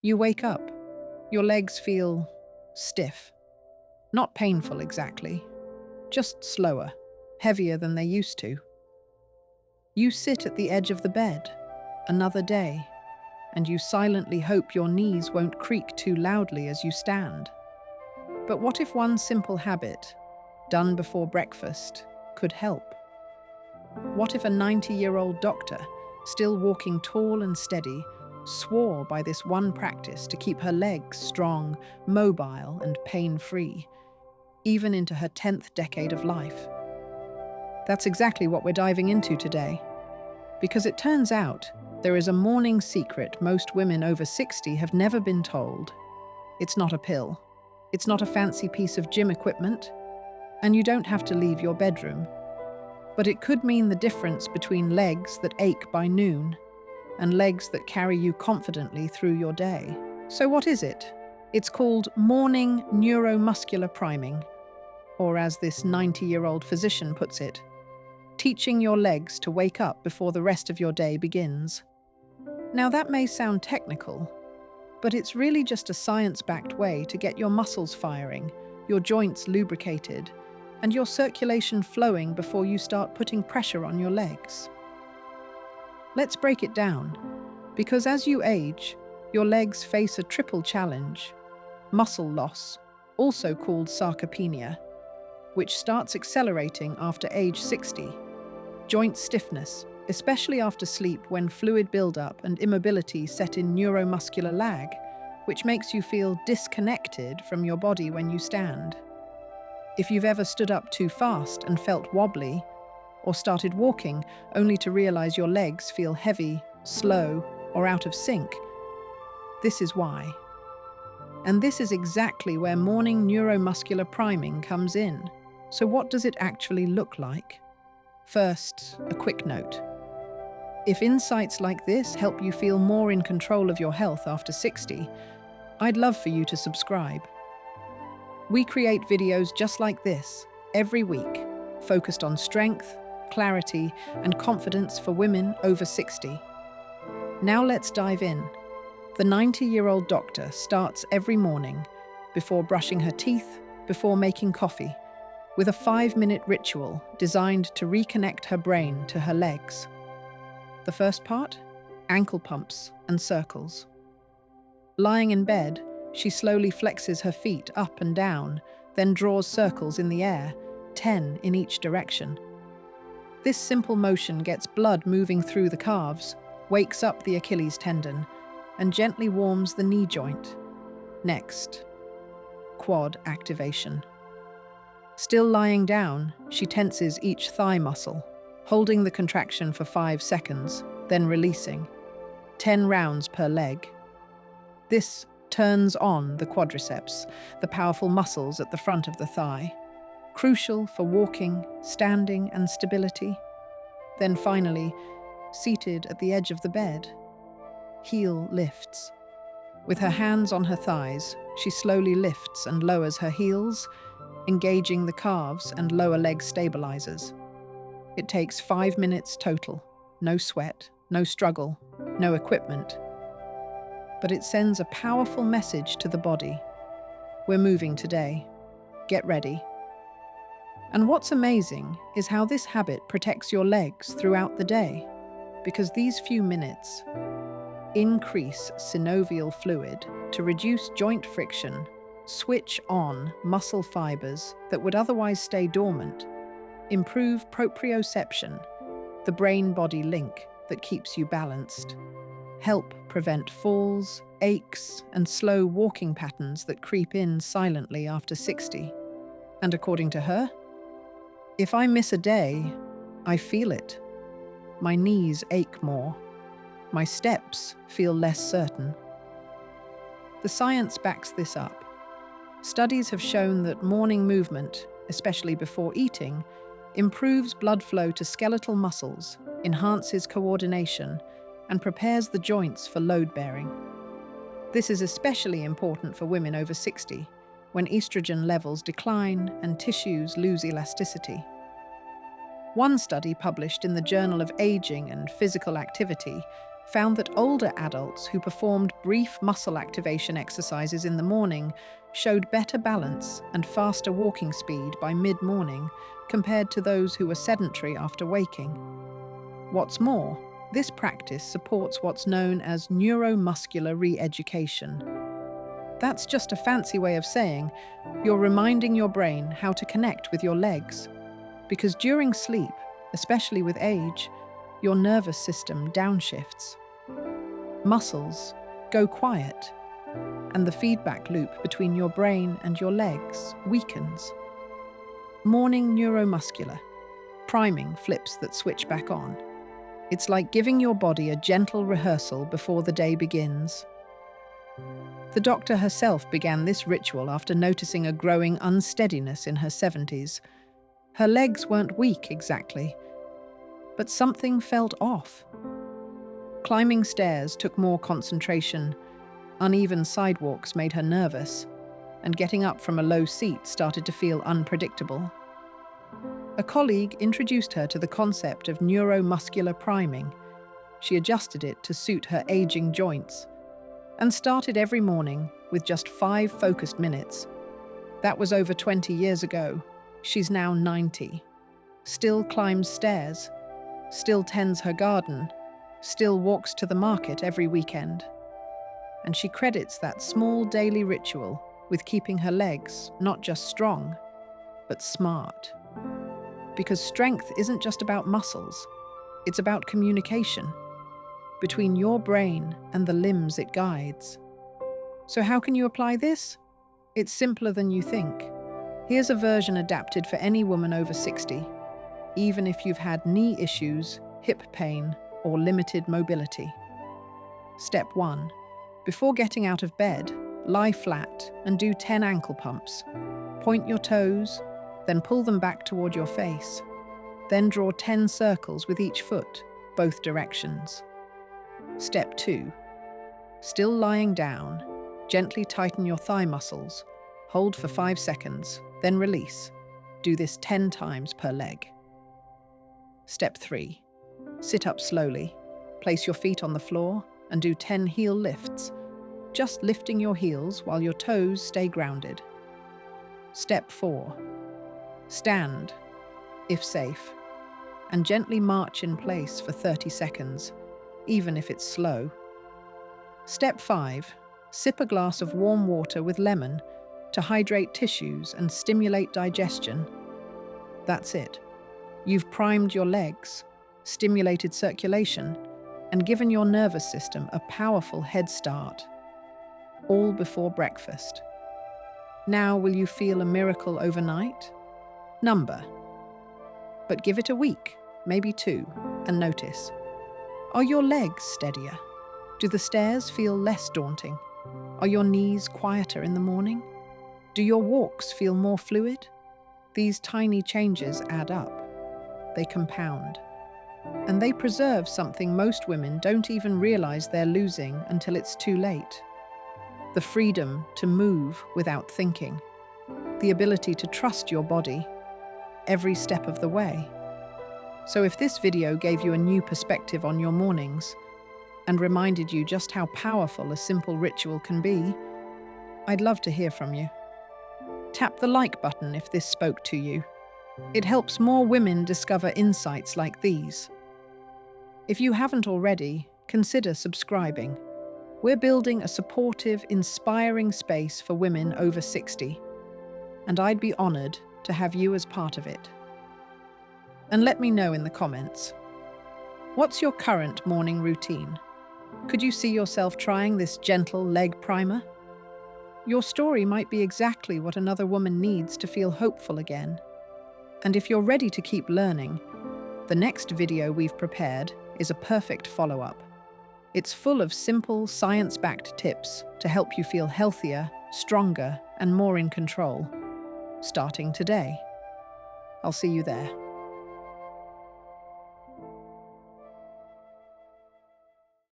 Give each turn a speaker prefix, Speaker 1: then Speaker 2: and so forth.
Speaker 1: You wake up. Your legs feel stiff. Not painful exactly, just slower, heavier than they used to. You sit at the edge of the bed, another day, and you silently hope your knees won't creak too loudly as you stand. But what if one simple habit, done before breakfast, could help? What if a 90-year-old doctor, still walking tall and steady, swore by this one practice to keep her legs strong, mobile, and pain-free, even into her 10th decade of life? That's exactly what we're diving into today. Because it turns out there is a morning secret most women over 60 have never been told. It's not a pill. It's not a fancy piece of gym equipment. And you don't have to leave your bedroom. But it could mean the difference between legs that ache by noon and legs that carry you confidently through your day. So what is it? It's called morning neuromuscular priming, or as this 90-year-old physician puts it, teaching your legs to wake up before the rest of your day begins. Now that may sound technical, but it's really just a science-backed way to get your muscles firing, your joints lubricated, and your circulation flowing before you start putting pressure on your legs. Let's break it down, because as you age, your legs face a triple challenge: muscle loss, also called sarcopenia, which starts accelerating after age 60, joint stiffness, especially after sleep when fluid buildup and immobility set in neuromuscular lag, which makes you feel disconnected from your body when you stand. If you've ever stood up too fast and felt wobbly, or started walking only to realize your legs feel heavy, slow, or out of sync, this is why. And this is exactly where morning neuromuscular priming comes in. So what does it actually look like? First, a quick note. If insights like this help you feel more in control of your health after 60, I'd love for you to subscribe. We create videos just like this every week, focused on strength, clarity, and confidence for women over 60. Now let's dive in. The 90-year-old doctor starts every morning, before brushing her teeth, before making coffee, with a 5-minute ritual designed to reconnect her brain to her legs. The first part? Ankle pumps and circles. Lying in bed, she slowly flexes her feet up and down, then draws circles in the air, 10 in each direction. This simple motion gets blood moving through the calves, wakes up the Achilles tendon, and gently warms the knee joint. Next, quad activation. Still lying down, she tenses each thigh muscle, holding the contraction for 5 seconds, then releasing. 10 rounds per leg. This turns on the quadriceps, the powerful muscles at the front of the thigh, crucial for walking, standing, and stability. Then finally, seated at the edge of the bed, heel lifts. With her hands on her thighs, she slowly lifts and lowers her heels, engaging the calves and lower leg stabilizers. It takes 5 minutes total. No sweat, no struggle, no equipment. But it sends a powerful message to the body. We're moving today. Get ready. And what's amazing is how this habit protects your legs throughout the day, because these few minutes increase synovial fluid to reduce joint friction, switch on muscle fibers that would otherwise stay dormant, improve proprioception, the brain-body link that keeps you balanced, help prevent falls, aches, and slow walking patterns that creep in silently after 60. And according to her, if I miss a day, I feel it. My knees ache more. My steps feel less certain. The science backs this up. Studies have shown that morning movement, especially before eating, improves blood flow to skeletal muscles, enhances coordination, and prepares the joints for load bearing. This is especially important for women over 60, when estrogen levels decline and tissues lose elasticity. One study published in the Journal of Aging and Physical Activity found that older adults who performed brief muscle activation exercises in the morning showed better balance and faster walking speed by mid-morning compared to those who were sedentary after waking. What's more, this practice supports what's known as neuromuscular re-education. That's just a fancy way of saying you're reminding your brain how to connect with your legs. Because during sleep, especially with age, your nervous system downshifts. Muscles go quiet, and the feedback loop between your brain and your legs weakens. Morning neuromuscular priming flips that switch back on. It's like giving your body a gentle rehearsal before the day begins. The doctor herself began this ritual after noticing a growing unsteadiness in her 70s. Her legs weren't weak exactly, but something felt off. Climbing stairs took more concentration, uneven sidewalks made her nervous, and getting up from a low seat started to feel unpredictable. A colleague introduced her to the concept of neuromuscular priming. She adjusted it to suit her aging joints and started every morning with just 5 focused minutes. That was over 20 years ago. She's now 90. Still climbs stairs, still tends her garden, still walks to the market every weekend. And she credits that small daily ritual with keeping her legs not just strong, but smart. Because strength isn't just about muscles, it's about communication between your brain and the limbs it guides. So how can you apply this? It's simpler than you think. Here's a version adapted for any woman over 60, even if you've had knee issues, hip pain, or limited mobility. Step 1. Before getting out of bed, lie flat and do 10 ankle pumps. Point your toes, then pull them back toward your face. Then draw 10 circles with each foot, both directions. Step 2. Still lying down, gently tighten your thigh muscles. Hold for 5 seconds, then release. Do this 10 times per leg. Step 3. Sit up slowly. Place your feet on the floor and do 10 heel lifts, just lifting your heels while your toes stay grounded. Step 4. Stand, if safe, and gently march in place for 30 seconds, even if it's slow. Step 5. Sip a glass of warm water with lemon to hydrate tissues and stimulate digestion. That's it. You've primed your legs, stimulated circulation, and given your nervous system a powerful head start. All before breakfast. Now, will you feel a miracle overnight? Number. But give it a week, maybe 2, and notice. Are your legs steadier? Do the stairs feel less daunting? Are your knees quieter in the morning? Do your walks feel more fluid? These tiny changes add up. They compound. And they preserve something most women don't even realize they're losing until it's too late. The freedom to move without thinking. The ability to trust your body every step of the way. So if this video gave you a new perspective on your mornings and reminded you just how powerful a simple ritual can be, I'd love to hear from you. Tap the like button if this spoke to you. It helps more women discover insights like these. If you haven't already, consider subscribing. We're building a supportive, inspiring space for women over 60, and I'd be honored to have you as part of it. And let me know in the comments. What's your current morning routine? Could you see yourself trying this gentle leg primer? Your story might be exactly what another woman needs to feel hopeful again. And if you're ready to keep learning, the next video we've prepared is a perfect follow-up. It's full of simple, science-backed tips to help you feel healthier, stronger, and more in control, starting today. I'll see you there.